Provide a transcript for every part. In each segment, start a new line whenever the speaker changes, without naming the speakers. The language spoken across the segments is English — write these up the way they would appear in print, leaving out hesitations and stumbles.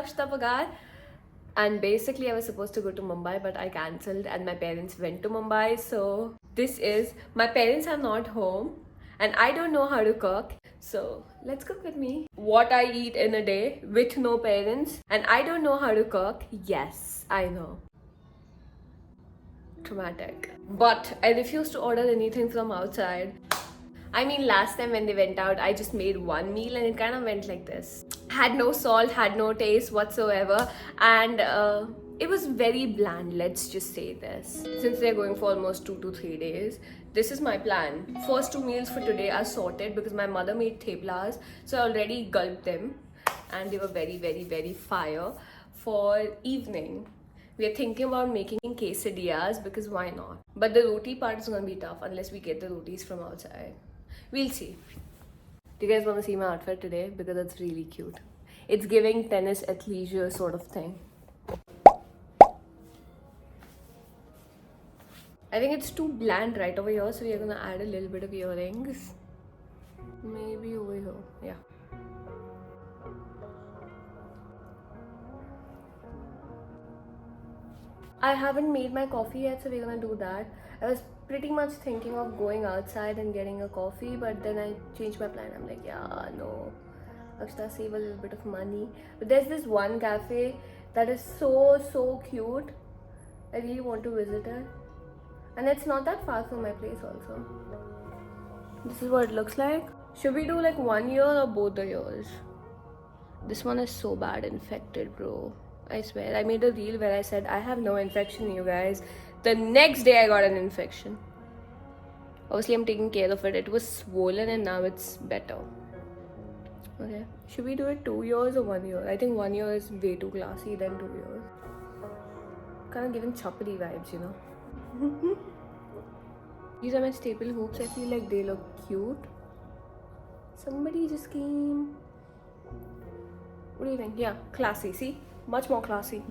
Akshita Pagar. And basically I was supposed to go to Mumbai, but I cancelled and my parents went to Mumbai. So my parents are not home and I don't know how to cook. So let's cook with me. What I eat in a day with no parents and I don't know how to cook. Yes, I know. Traumatic. But I refuse to order anything from outside. I mean, last time when they went out, I just made one meal and it kind of went like this. Had no salt, had no taste whatsoever, and it was very bland, let's just say this. Since they're going for almost 2 to 3 days, this is my plan. First 2 meals for today are sorted because my mother made theplas, so I already gulped them and they were very, very, very fire. For evening, we are thinking about making quesadillas because why not? But the roti part is gonna be tough unless we get the rotis from outside. We'll see. Do you guys want to see my outfit today? Because it's really cute. It's giving tennis athleisure sort of thing. I think it's too bland right over here, so we are gonna add a little bit of earrings. Maybe over here, yeah. I haven't made my coffee yet, so we're gonna do that. I was pretty much thinking of going outside and getting a coffee, but then I changed my plan. I'm like, yeah, no. Akshita, save a little bit of money. But there's this one cafe that is so cute. I really want to visit it. And it's not that far from my place also. This is what it looks like. Should we do like 1 year or both the years? This one is so bad infected, bro. I swear. I made a reel where I said I have no infection, you guys. The next day I got an infection. Obviously I'm taking care of it. It was swollen and now it's better. Okay. Should we do it 2 years or 1 year? I think 1 year is way too classy than 2 years. Kind of giving chapri vibes, you know. These are my staple hoops. I feel like they look cute. Somebody just came. What do you think? Yeah, classy. See? Much more classy.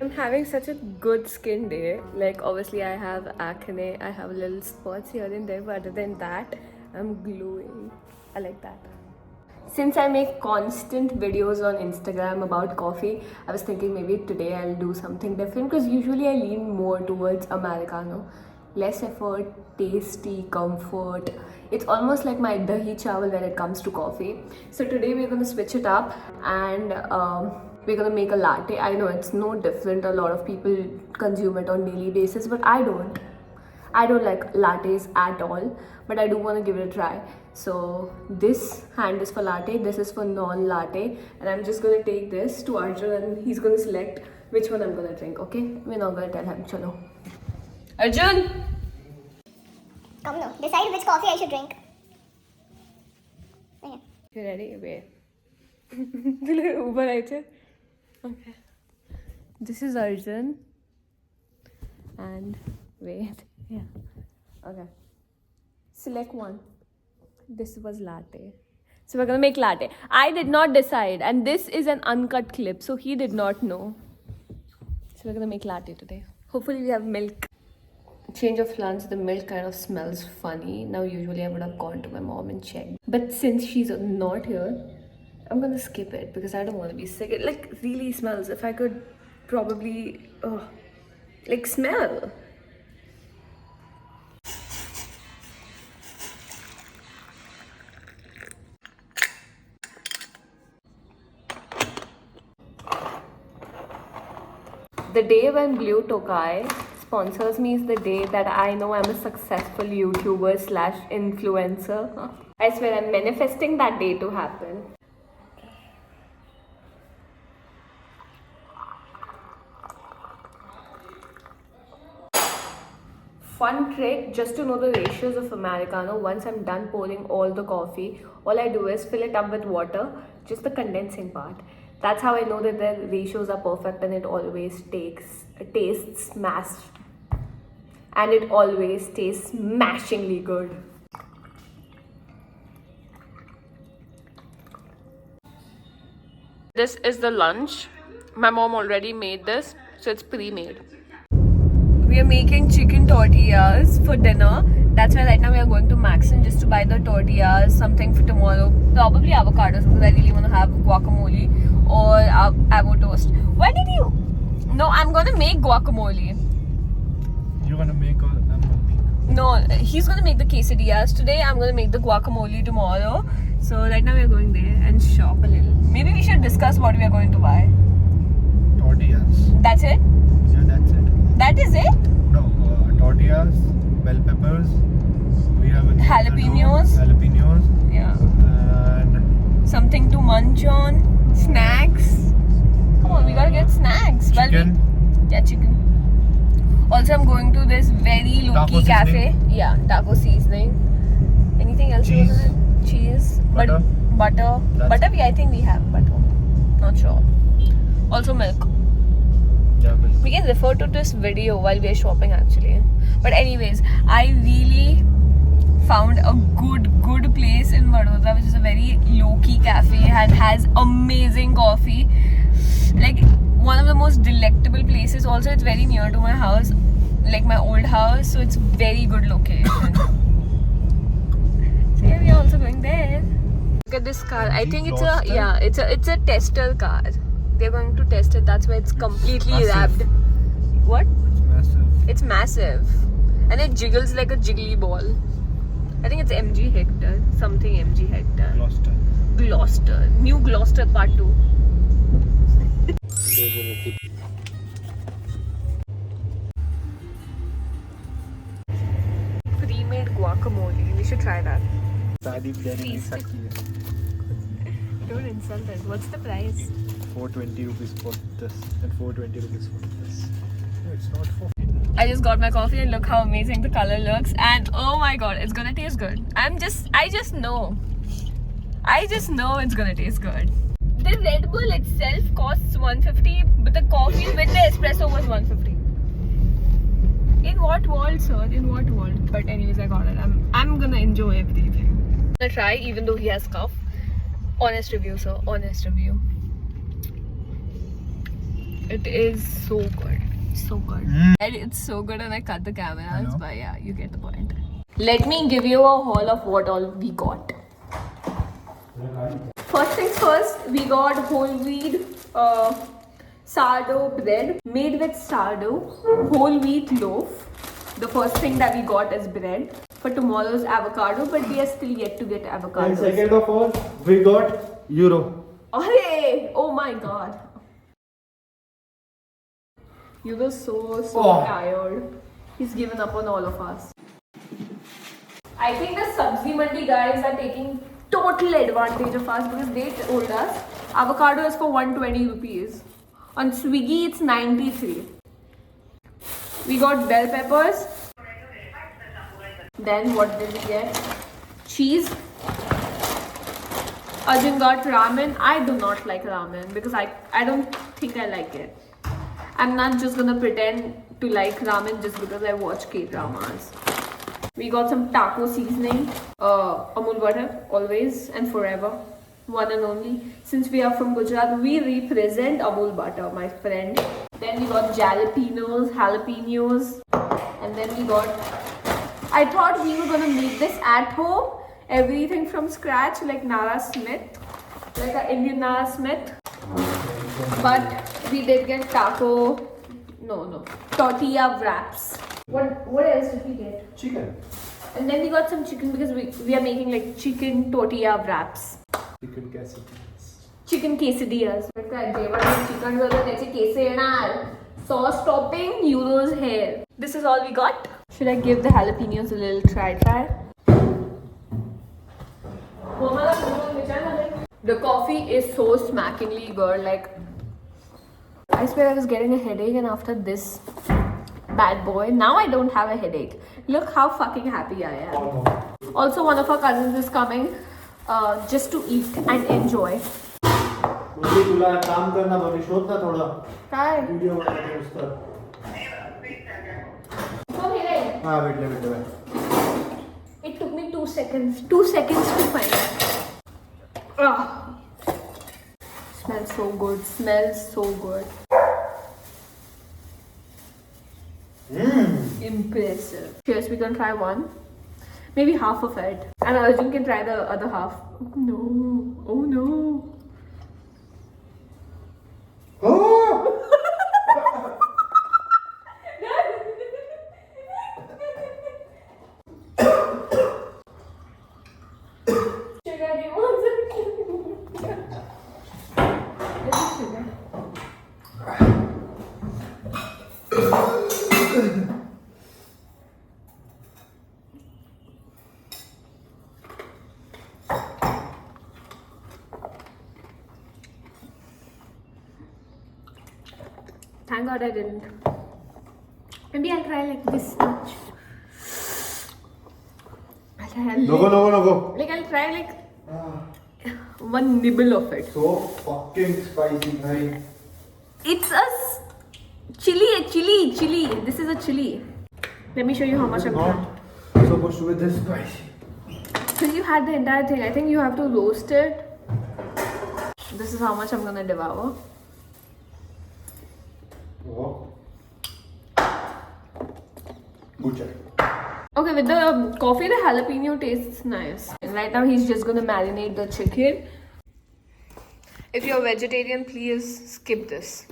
I'm having such a good skin day. Like, obviously I have acne, I have little spots here and there, but other than that, I'm glowing. I like that. Since I make constant videos on Instagram about coffee, I was thinking maybe today I'll do something different because usually I lean more towards Americano. Less effort, tasty, comfort. It's almost like my dahi chawal when it comes to coffee. So today we're going to switch it up and we're going to make a latte. I know it's no different. A lot of people consume it on daily basis, but I don't. I don't like lattes at all, but I do want to give it a try. So this hand is for latte, this is for non-latte, and I'm just going to take this to Arjun and he's going to select which one I'm going to drink, okay? We're not going to tell him, chalo. Arjun!
Come now, decide which coffee I should drink. Okay.
You ready? Wait. Uber okay. This is Arjun. And wait. Yeah. Okay. Select one. This was latte. So we're gonna make latte. I did not decide, and this is an uncut clip, so he did not know. So we're gonna make latte today. Hopefully we have milk. Change of plans, the milk kind of smells funny. Now usually I would have gone to my mom and checked. But since she's not here, I'm gonna skip it because I don't want to be sick. It like really smells. If I could probably like smell. The day when Blue Tokai sponsors me is the day that I know I'm a successful YouTuber / influencer. I swear I'm manifesting that day to happen. Fun trick, just to know the ratios of Americano, once I'm done pouring all the coffee, all I do is fill it up with water, just the condensing part. That's how I know that the ratios are perfect and it always tastes mashed. And it always tastes smashingly good. This is the lunch. My mom already made this, so it's pre-made. We are making chicken tortillas for dinner That's why right now we are going to Maxon just to buy the tortillas, something for tomorrow. Probably avocados because I really want to have guacamole or avo toast. Why did you? No, I'm gonna make guacamole.
You're gonna make a
No, he's gonna make the quesadillas today. I'm gonna make the guacamole tomorrow. So right now we are going there and shop a little. Maybe we should discuss what we are going to buy.
tortillas.
That's it?
Yeah, that's it.
That is it?
No, tortillas, bell peppers. We have
Jalapenos.
Jalapenos.
Yeah.
And
Something to munch on. Snacks. Come on, we gotta get snacks.
chicken.
Yeah, chicken. Also, I'm going to this very
Taco
low-key cafe.
seasoning.
Yeah, taco seasoning. Anything else you
Cheese.
want to add? Cheese.
Butter.
Butter.
That's
Butter, I think we have butter. Not sure. Also milk.
Yeah, but
We can refer to this video while we are shopping actually. But anyways, I really found a good place in Vadodara, which is a very low-key cafe and has amazing coffee. Like one of the most delectable places. Also, it's very near to my house, like my old house, so it's very good location. So yeah, we are also going there. Look at this car. I think it's a
Gloster?
it's a tester car. They're going to test it. That's why it's completely
massive.
wrapped. What?
it's massive.
It's massive, and it jiggles like a jiggly ball. I think it's MG Hector, something MG Hector.
Gloucester.
Gloucester, new Gloucester Part 2. Pre-made guacamole. We should try that.
शादी planning
Please.
ऐसा की है.
Don't insult us. What's the price?
420 rupees for this and 420 rupees for this. No, it's not for.
I just got my coffee and look how amazing the color looks. And oh my god, it's gonna taste good. I just know. I just know it's gonna taste good. The Red Bull itself costs 150, but the coffee with the espresso was 150. In what world, sir? In what world? But anyways, I got it. I'm gonna enjoy everything. I'm gonna try, even though he has cough. Honest review, sir. Honest review. It is so good. So good. And it's so good, and I cut the cameras,
know.
but yeah, you get the point. Let me give you a haul of what all we got. First things first, we got whole wheat sourdough bread made with sourdough, whole wheat loaf. The first thing that we got is bread. For tomorrow's avocado, but we are still yet to get avocados.
And second of all, we got euro.
Oh my god. You were so
Oh.
tired. He's given up on all of us. I think the Sabzi Mandi guys are taking total advantage of us because they told us avocado is for 120 rupees. On Swiggy it's 93. We got bell peppers. Then what did we get? Cheese. Arjun got ramen. I do not like ramen because I don't think I like it. I'm not just gonna pretend to like ramen just because I watch K-dramas. We got some taco seasoning, Amul butter, always and forever, one and only. Since we are from Gujarat, we represent Amul butter, my friend. Then we got jalapenos, and then we got. I thought we were gonna make this at home, everything from scratch, like Nara Smith, like an Indian Nara Smith. But we did get tortilla wraps. What else did we get?
Chicken.
And then we got some chicken because we are making like chicken tortilla wraps.
Chicken quesadillas.
Chicken quesadillas. Chicken sauce topping, euros hair. This is all we got. Should I give the jalapenos a little try? The coffee is so smackingly good. Like, I swear I was getting a headache, and after this bad boy, now I don't have a headache. Look how fucking happy I am. Also, one of our cousins is coming just to eat and enjoy.
मुझे तुला काम करना भविष्य शोध ना थोड़ा
Hi.
Video बनाते उसका
Come here.
हाँ wait
It took me 2 seconds. 2 seconds to find it. Smells so good. Smells so good. Impressive. Cheers, we can try one. Maybe half of it. And Arjun can try the other half. Oh no. Oh no.
Oh!
Sugar, do you want some? This is sugar. Thank God I didn't. Maybe I'll try like this much. I'll try
No.
like I'll try like one nibble of it.
So fucking spicy, bhai.
It's a chili. This is a chili. Let me show you how much I'm trying.
Not supposed to be this spicy.
Because you had the entire thing. I think you have to roast it. This is how much I'm gonna devour.
Oh. Good job.
Okay, with the coffee, the jalapeno tastes nice. And right now, he's just gonna marinate the chicken. If you're vegetarian, please skip this.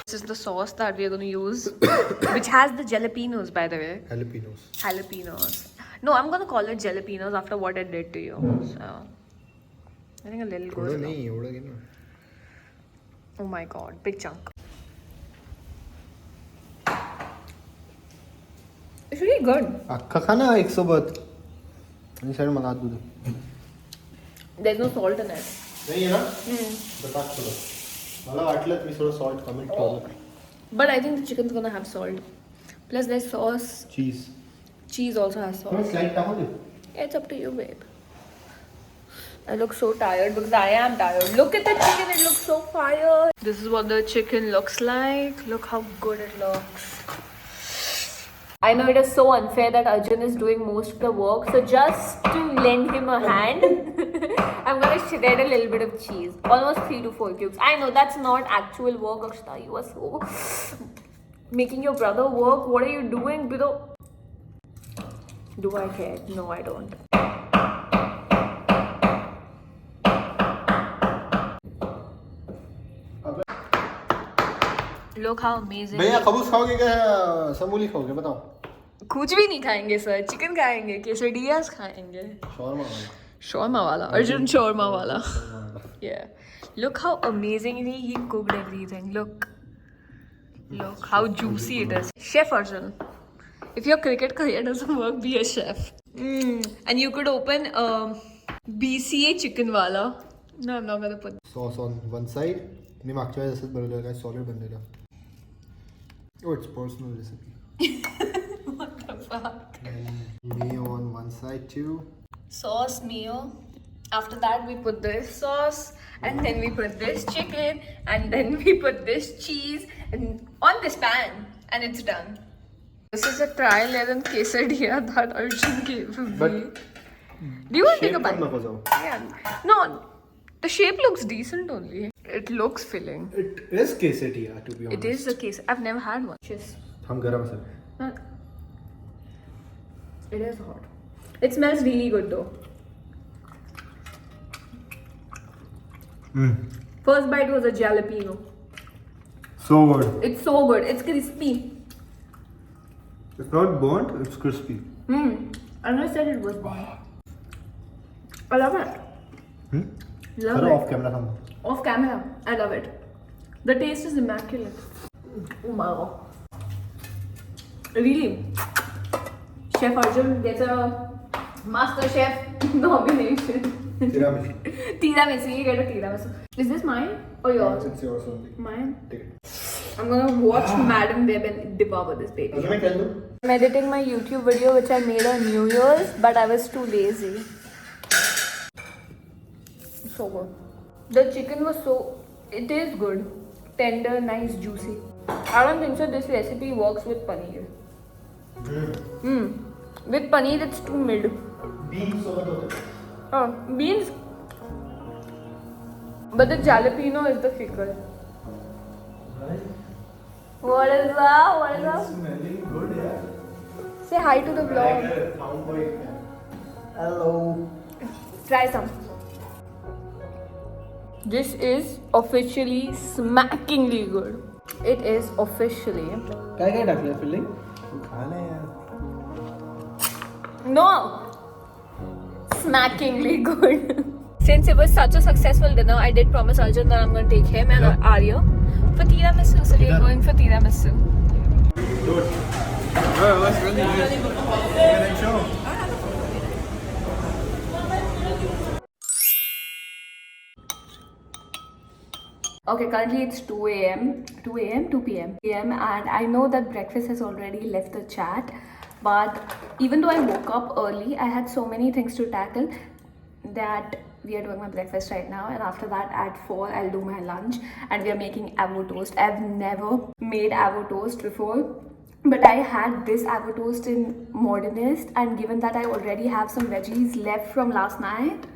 This is the sauce that we are going to use, which has the jalapenos, by the way. Jalapenos. No, I'm going to call it jalapenos after what I did to you. So, I think a little goes along. Oh my god, big chunk. It's really good.
अख्खा खाना 100 बात आणि side मला दूध
There's no salt in it.
नाही आहे ना बता थोडं मला वाटलं मी थोडं सॉल्ट कमी ठेवलं
But I think the chicken's gonna have salt. Plus there's sauce.
चीज
Cheese also has salt.
थोडं स्लाइड टाकू दे
It's up to you, babe. I look so tired because I am tired. Look at the chicken, it looks so fire. This is what the chicken looks like. Look how good it looks. I know it is so unfair that Arjun is doing most of the work. So just to lend him a hand, I'm gonna shred a little bit of cheese. Almost 3 to 4 cubes. I know that's not actual work, Akshita. You are so making your brother work. What are you doing, bro? Do I care? No, I don't. Look how amazing.
भैया खबूस खाओगे क्या समूली खाओगे बताओ
कुछ भी नहीं खाएंगे sir. Chicken खाएंगे, quesadillas खाएंगे.
शॉर्मा वाला
Shawarma wala. Arjun shawarma wala. Yeah. Look how amazingly he cooked everything. Look. Look how juicy it is. Chef Arjun. If your cricket career doesn't work, be a chef. And you could open a BCA chicken wala. No, I'm not gonna put.
Sauce on one side मी मागच्या वेळेस असंच बनवलेलं काय solid बनलेलं Oh, it's personal recipe.
What the fuck?
And mayo on one side too.
Sauce, mayo. After that, we put this sauce, and then we put this chicken, and then we put this cheese and on this pan, and it's done. This is a trial errand quesadilla that Arjun gave me.
But
do you want to take a bite?
नको जाऊ.
Yeah. No, the shape looks decent only. It looks filling.
It is quesadilla to be honest.
It is the case. I've never had one. Cheers.
हम गरम sir.
It is hot. It smells really good though. First bite was a jalapeno.
So good.
It's so good. It's crispy.
It's not burnt, it's crispy.
And I said it was burnt. I love it. Love
Sir,
it.
off camera हम.
Off camera. I love it. The taste is immaculate. Oh my god. Really. Chef Arjun gets a Master Chef nomination.
Tiramisu.
Tiramisu. You get a tiramisu. Is this mine or yours?
It's yours only.
Mine.
Take it.
I'm gonna watch Madam Web and devour this baby.
Also, मैं tell दूँ.
I'm editing my YouTube video which I made on New Year's, but I was too lazy. So good. The chicken was so... It is good. Tender, nice, juicy. I don't think so this recipe works with paneer. With paneer, it's too mid.
Beans सोबत होते.
Oh, beans. But the jalapeno is the kicker. What is that? What is that?
Smelling good, yeah.
Say hi to the vlog.
Sound boy. Hello.
Try some. This is officially smackingly good. It is officially.
काय काय टाकलं filling? खाना यार.
No! Smackingly good. Since it was such a successful dinner, I did promise Arjun that I'm going to take him and Arya for tiramisu. So we're going for tiramisu.
Dude. Bro, it was really good. Can I show?
Okay, currently it's 2 a.m. 2 a.m. 2 p.m. And I know that breakfast has already left the chat. But even though I woke up early, I had so many things to tackle that we are doing my breakfast right now, and after that at 4 I'll do my lunch, and we are making avocado toast. I've never made avocado toast before, but I had this avocado toast in Modernist, and given that I already have some veggies left from last night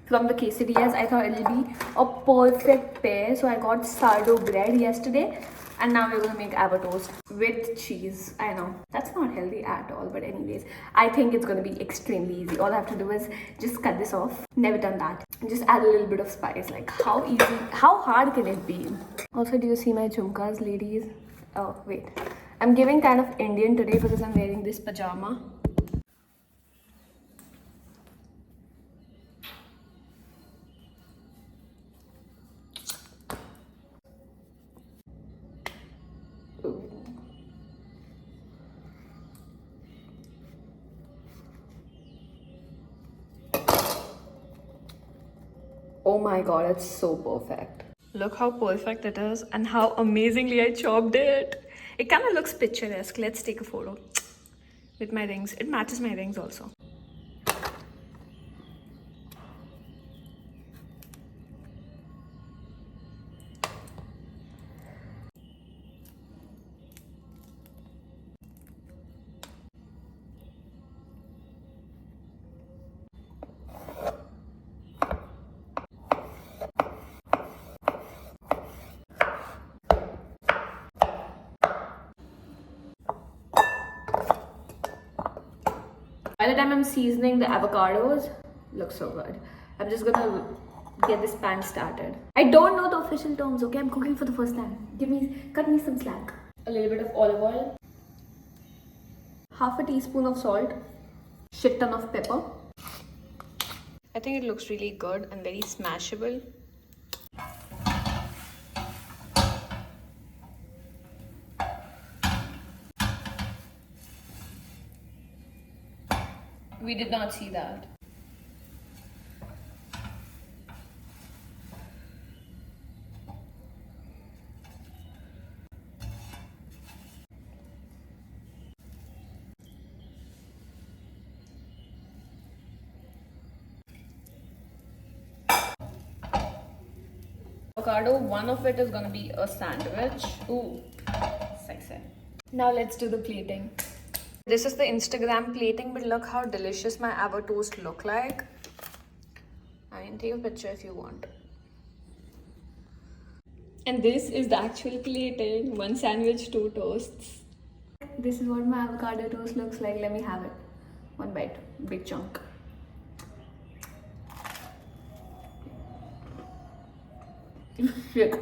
from the quesadillas, I thought it'll be a perfect pair. So I got sourdough bread yesterday, and now we're gonna make avocado toast with cheese. I know that's not healthy at all, but anyways, I think it's gonna be extremely easy. All I have to do is just cut this off. Never done that. Just add a little bit of spice. Like, how easy, how hard can it be? Also, do you see my jhumkas, ladies? Oh wait, I'm giving kind of Indian today because I'm wearing this pajama. Oh my god, it's so perfect. Look how perfect it is and how amazingly I chopped it. It kind of looks picturesque. Let's take a photo with my rings. It matches my rings also. By the time I'm seasoning the avocados, looks so good. I'm just gonna get this pan started. I don't know the official terms, okay? I'm cooking for the first time. Cut me some slack. A little bit of olive oil. Half a teaspoon of salt. Shit ton of pepper. I think it looks really good and very smashable. We did not see that. Avocado, one of it is gonna be a sandwich. Ooh, sexy. Now let's do the plating. This is the Instagram plating, but look how delicious my avocado toast look like. I mean, take a picture if you want. And this is the actual plating. One sandwich, two toasts. This is what my avocado toast looks like. Let me have it. One bite, big chunk. Shit.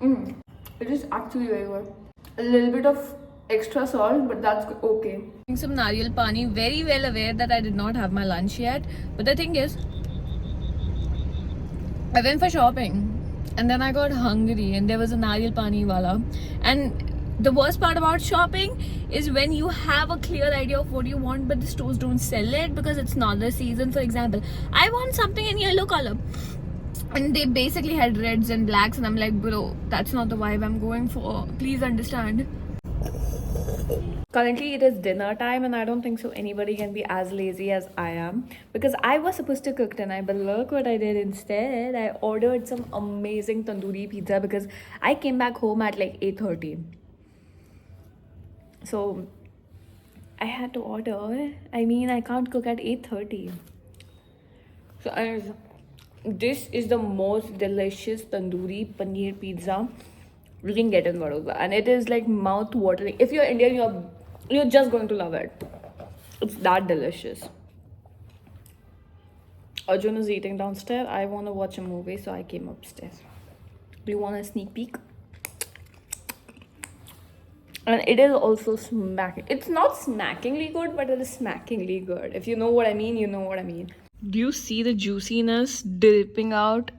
It is actually very good. A little bit of extra salt, but that's okay. Some nariyal pani, very well aware that I did not have my lunch yet. But the thing is, I went for shopping and then I got hungry and there was a nariyal pani wala. And the worst part about shopping is when you have a clear idea of what you want, but the stores don't sell it because it's not the season. For example, I want something in yellow color. And they basically had reds and blacks, and I'm like, bro, that's not the vibe I'm going for. Please understand. Currently, it is dinner time, and I don't think so anybody can be as lazy as I am. Because I was supposed to cook tonight, but look what I did instead. I ordered some amazing tandoori pizza because I came back home at like 8:30. So
I had to order. I mean, I can't cook at 8:30. So this is the most delicious tandoori paneer pizza you can get in Vadodara, and it is like mouth watering. If you're Indian, you're just going to love it. It's that delicious. Arjun is eating downstairs. I want to watch a movie, so I came upstairs. Do you want a sneak peek? And it is also smacking. It's not smackingly good, but it is smackingly good. If you know what I mean, you know what I mean. Do you see the juiciness dripping out